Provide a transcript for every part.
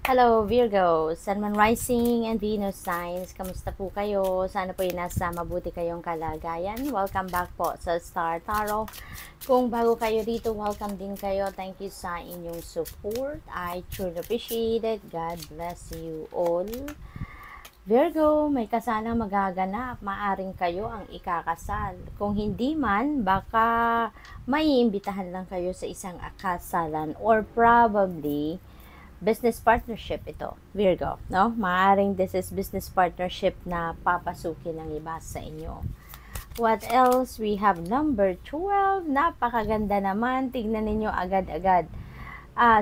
Hello Virgo, Sun, Moon, Rising, and Venus signs. Kamusta po kayo? Sana po nasa mabuti kayong kalagayan. Welcome back po sa Star Tarot. Kung bago kayo dito, welcome din kayo. Thank you sa inyong support. I truly appreciate it. God bless you all. Virgo, may kasalang magaganap. Maaring kayo ang ikakasal. Kung hindi man, baka maiimbitahan lang kayo sa isang kasalan or probably business partnership ito, Virgo, no? Maaring this is business partnership na papasukin ng iba sa inyo. What else? We have number 12. Napakaganda naman. Tignan ninyo agad-agad.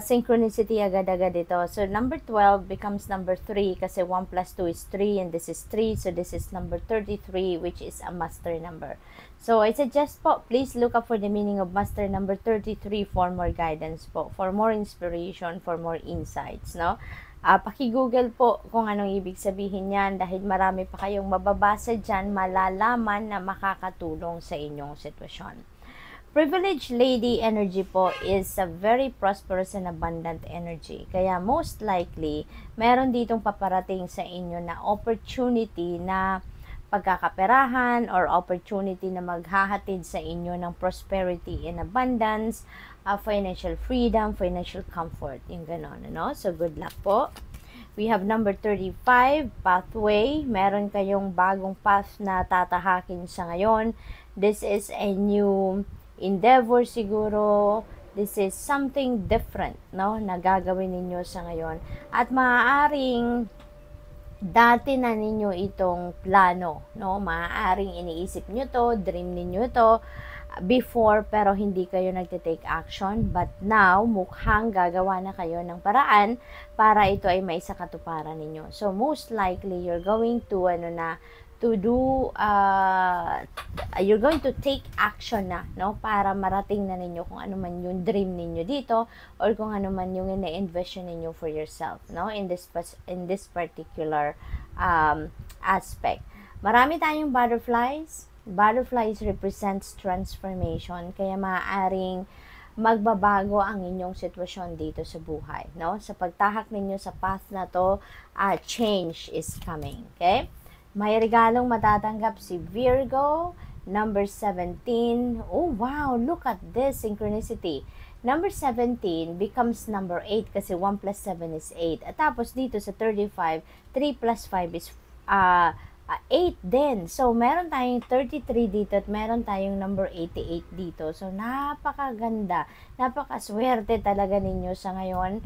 Synchronicity agad-agad ito. So, number 12 becomes number 3 kasi 1 plus 2 is 3 and this is 3. So, this is number 33 which is a master number. So, I suggest po, please look up for the meaning of master number 33 for more guidance po, for more inspiration, for more insights, no? Paki-google po kung anong ibig sabihin yan dahil marami pa kayong mababasa dyan, malalaman na makakatulong sa inyong sitwasyon. Privileged lady energy po is a very prosperous and abundant energy. Kaya most likely, meron ditong paparating sa inyo na opportunity na pagkakaperahan or opportunity na maghahatid sa inyo ng prosperity and abundance, financial freedom, financial comfort, yung ganon, ano? So, good luck po. We have number 35, pathway. Meron kayong bagong path na tatahakin sa ngayon. This is a new endeavor siguro. This is something different, no, na gagawin ninyo sa ngayon. At maaaring dati na ninyo itong plano, no? Maaaring iniisip nyo to, dream ninyo to before, pero hindi kayo nagte-take action. But now, mukhang gagawa na kayo ng paraan para ito ay may sakatuparan ninyo. So, most likely, you're going to, you're going to take action na, no, para marating na ninyo kung ano man yung dream ninyo dito or kung ano man yung ina-envision ninyo for yourself, no, in this particular aspect. Marami tayong butterflies. Butterflies represents transformation, kaya maaaring magbabago ang inyong sitwasyon dito sa buhay, no? Sa pagtahak ninyo sa path na to, change is coming, okay? May regalong matatanggap si Virgo, number 17. Oh, wow, look at this synchronicity. Number 17 becomes number 8 kasi 1 plus 7 is 8. At tapos dito sa 35, 3 plus 5 is 8 din. So, meron tayong 33 dito at meron tayong number 88 dito. So, napakaganda. Napakaswerte talaga ninyo sa ngayon,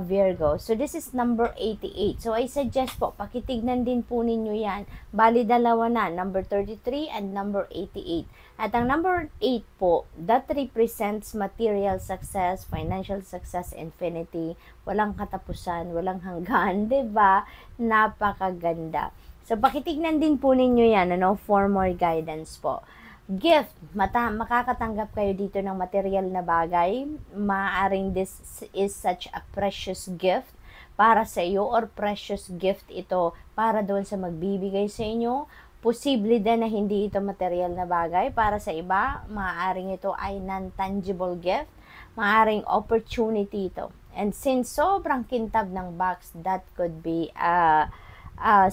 Virgo. So, this is number 88. So, I suggest po, pakitignan din po ninyo yan. Bali, dalawa na. Number 33 and number 88. At ang number 8 po, that represents material success, financial success, infinity. Walang katapusan, walang hanggan. Diba? Napakaganda. So, pakitignan din po ninyo yan, ano, for more guidance po. Gift, makakatanggap kayo dito ng material na bagay. Maaaring this is such a precious gift para sa iyo or precious gift ito para doon sa magbibigay sa inyo. Posible din na hindi ito material na bagay. Para sa iba, maaaring ito ay non-tangible gift. Maaaring opportunity ito. And since sobrang kintab ng box, that could be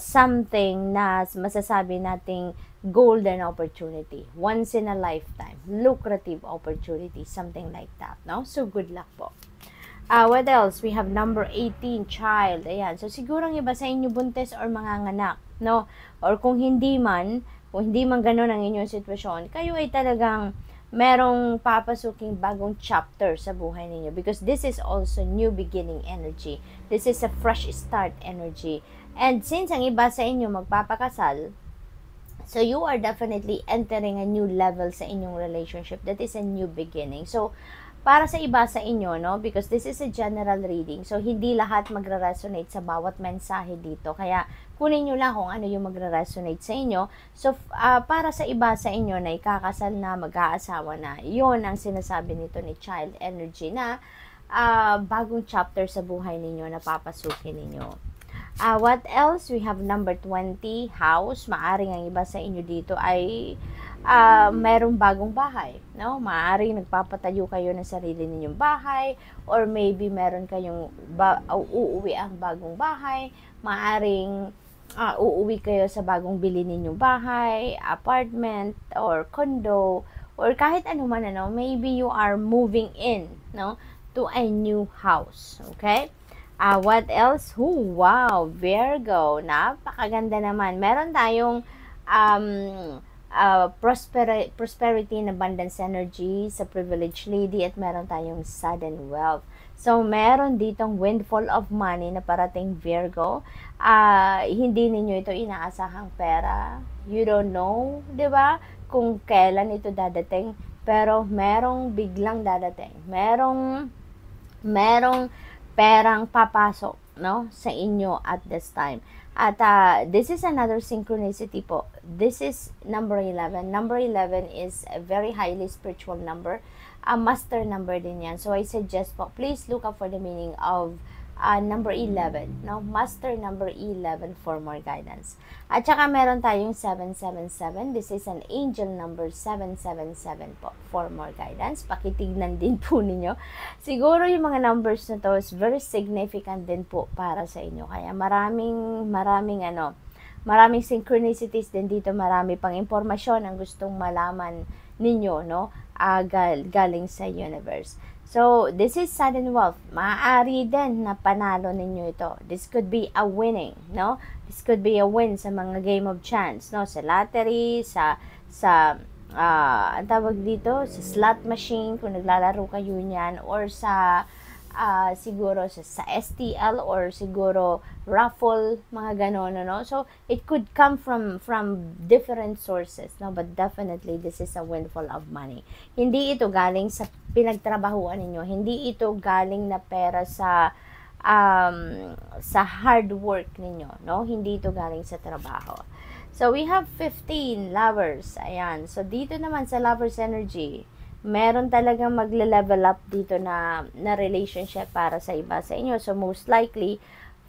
something na masasabi nating golden opportunity, once in a lifetime, lucrative opportunity, something like that, no? So, good luck po. What else? We have number 18, child. Ayan. So, siguro ang iba sa inyo buntis or manganganak, no? Or kung hindi man ganun ang inyong sitwasyon, kayo ay talagang merong papasuking bagong chapter sa buhay ninyo because this is also new beginning energy. This is a fresh start energy. And since ang iba sa inyo magpapakasal, so you are definitely entering a new level sa inyong relationship. That is a new beginning. So, para sa iba sa inyo, no? Because this is a general reading. So, hindi lahat magre-resonate sa bawat mensahe dito. Kaya, kunin nyo lang kung ano yung magre-resonate sa inyo. So, para sa iba sa inyo na ikakasal na, mag-aasawa na, yon ang sinasabi nito ni child energy na bagong chapter sa buhay ninyo na papasukin ninyo. What else? We have number 20, house. Maaring ang iba sa inyo dito ay merong bagong bahay, no? Maaaring nagpapatayo kayo ng sarili ninyong bahay, or maybe meron kayong uuwi ang bagong bahay, maaaring uuwi kayo sa bagong bili ninyong bahay, apartment, or condo, or kahit ano man, ano, maybe you are moving in, no, to a new house, okay? What else? Wow, Virgo, napakaganda naman. Meron tayong prosperity and abundance energy sa privileged lady, at meron tayong sudden wealth. So, meron ditong windfall of money na parating, Virgo. Hindi ninyo ito inaasahang pera. You don't know, di ba, kung kailan ito dadating. Pero merong biglang dadating. Merong perang papasok, no, sa inyo at this time. At this is another synchronicity po. This is number 11. Number 11 is a very highly spiritual number. A master number din yan. So I suggest po, please look up for the meaning of number 11. No? Master number 11 for more guidance. At saka meron tayong 777. This is an angel number 777 po for more guidance. Pakitignan din po ninyo. Siguro yung mga numbers na to is very significant din po para sa inyo. Kaya maraming synchronicities din dito. Marami pang impormasyon ang gustong malaman ninyo, no? Galing sa universe. So, this is sudden wealth. Maaari din na panalo ninyo ito. This could be a winning, no? This could be a win sa mga game of chance, no? Sa lottery, ang tawag dito, sa slot machine, kung naglalaro kayo niyan, or siguro sa STL, or siguro raffle, mga ganon, no? So, it could come from different sources, no? But definitely, this is a windfall of money. Hindi ito galing sa pinagtrabahuan ninyo. Hindi ito galing na pera sa hard work ninyo, no? Hindi ito galing sa trabaho. So, we have 15 lovers. Ayan. So, dito naman sa lovers energy, meron talagang magle-level up dito na relationship para sa iba sa inyo. So, most likely,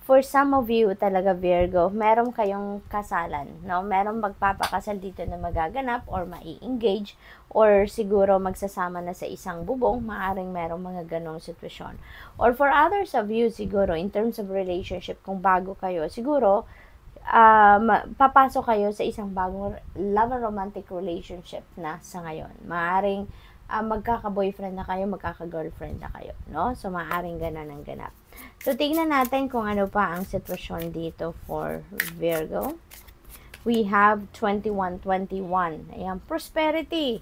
for some of you talaga, Virgo, meron kayong kasalan, no? Meron magpapakasal dito na magaganap, or mai-engage, or siguro magsasama na sa isang bubong. Maaring merong mga ganong sitwasyon. Or for others of you, siguro, in terms of relationship, kung bago kayo, siguro, papasok kayo sa isang bagong love and romantic relationship na sa ngayon. Maaring magkaka-boyfriend na kayo, magkaka-girlfriend na kayo, no? So, maaaring ganon ang ganap. So, tingnan natin kung ano pa ang sitwasyon dito for Virgo. We have 2121. Ayan, prosperity.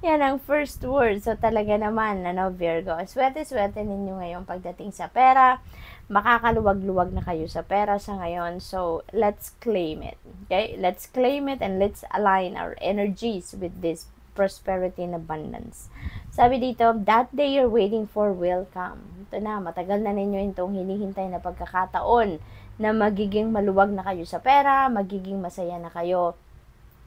Yan ang first word. So, talaga naman, Virgo, swerte-swerte ninyo ngayon pagdating sa pera. Makakaluwag-luwag na kayo sa pera sa ngayon. So, let's claim it. Okay? Let's claim it, and let's align our energies with this prosperity and abundance. Sabi dito, that day you're waiting for will come. Ito na, matagal na ninyo itong hinihintay na pagkakataon na magiging maluwag na kayo sa pera, magiging masaya na kayo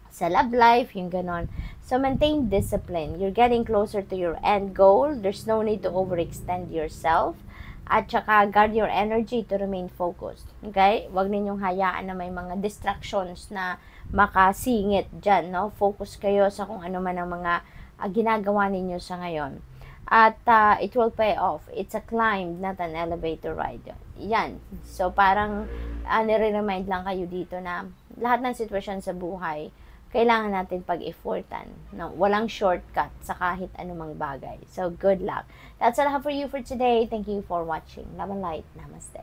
sa love life, yung ganon. So, maintain discipline. You're getting closer to your end goal. There's no need to overextend yourself. At saka, guard your energy to remain focused. Okay? Huwag ninyong hayaan na may mga distractions na makasingit dyan, no? Focus kayo sa kung ano man ang mga ginagawa ninyo sa ngayon. At it will pay off. It's a climb, not an elevator ride. Yan. So, parang nire-remind lang kayo dito na lahat ng sitwasyon sa buhay, kailangan natin pag-effortan. No? Walang shortcut sa kahit anumang bagay. So, good luck. That's all I have for you for today. Thank you for watching. Love and light. Namaste.